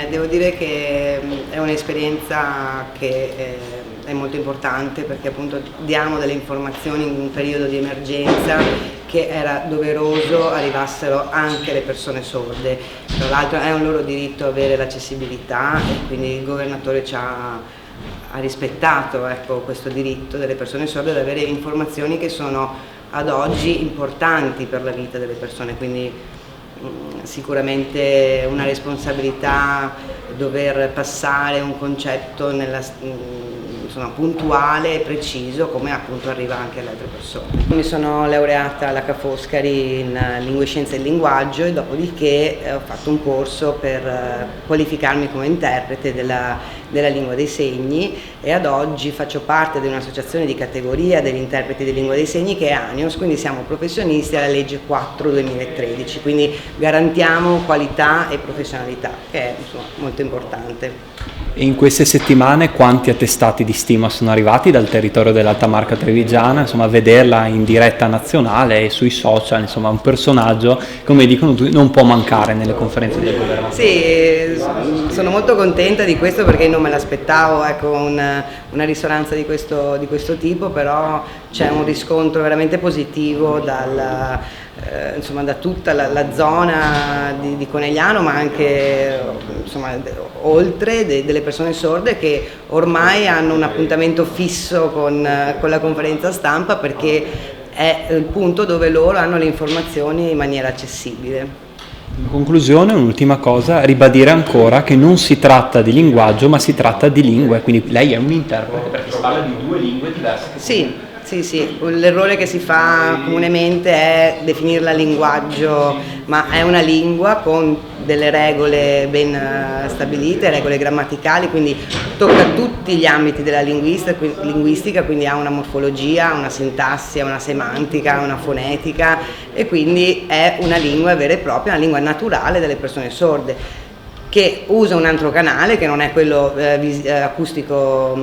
Devo dire che è un'esperienza che è molto importante, perché appunto diamo delle informazioni in un periodo di emergenza che era doveroso arrivassero anche le persone sorde. Tra l'altro è un loro diritto avere l'accessibilità e quindi il governatore ha rispettato, ecco, questo diritto delle persone sorde ad avere informazioni che sono ad oggi importanti per la vita delle persone, quindi sicuramente una responsabilità dover passare un concetto puntuale e preciso, come appunto arriva anche alle altre persone. Mi sono laureata alla Ca' Foscari in Lingue, Scienze e Linguaggio e dopodiché ho fatto un corso per qualificarmi come interprete della lingua dei segni, e ad oggi faccio parte di un'associazione di categoria degli interpreti di lingua dei segni che è ANIOS, quindi siamo professionisti alla legge 4/2013, quindi garantiamo qualità e professionalità, che è molto importante. E in queste settimane quanti attestati di stima sono arrivati dal territorio dell'Alta Marca Trevigiana? Insomma, vederla in diretta nazionale e sui social, insomma, un personaggio, come dicono tutti, non può mancare nelle conferenze del governo. Sì, sono molto contenta di questo perché non me l'aspettavo, ecco, una risonanza di questo tipo, però c'è un riscontro veramente positivo da tutta la zona di Conegliano, ma anche oltre, delle persone sorde che ormai hanno un appuntamento fisso con la conferenza stampa, perché è il punto dove loro hanno le informazioni in maniera accessibile. In conclusione, un'ultima cosa, ribadire ancora che non si tratta di linguaggio, ma si tratta di lingue, quindi lei è un interprete perché si parla di due lingue diverse. Sì, l'errore che si fa comunemente è definirla linguaggio, ma è una lingua con delle regole ben stabilite, regole grammaticali, quindi tocca tutti gli ambiti della linguistica, quindi ha una morfologia, una sintassi, una semantica, una fonetica, e quindi è una lingua vera e propria, una lingua naturale delle persone sorde, che usa un altro canale che non è quello acustico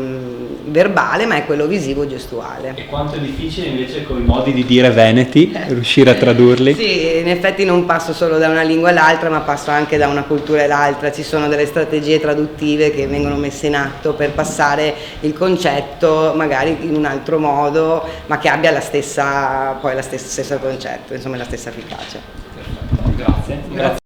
verbale, ma è quello visivo gestuale. E quanto è difficile invece con i modi di dire veneti riuscire a tradurli? Sì, in effetti non passo solo da una lingua all'altra, ma passo anche da una cultura all'altra. Ci sono delle strategie traduttive che vengono messe in atto per passare il concetto magari in un altro modo, ma che abbia stesso concetto, insomma la stessa efficacia. Grazie.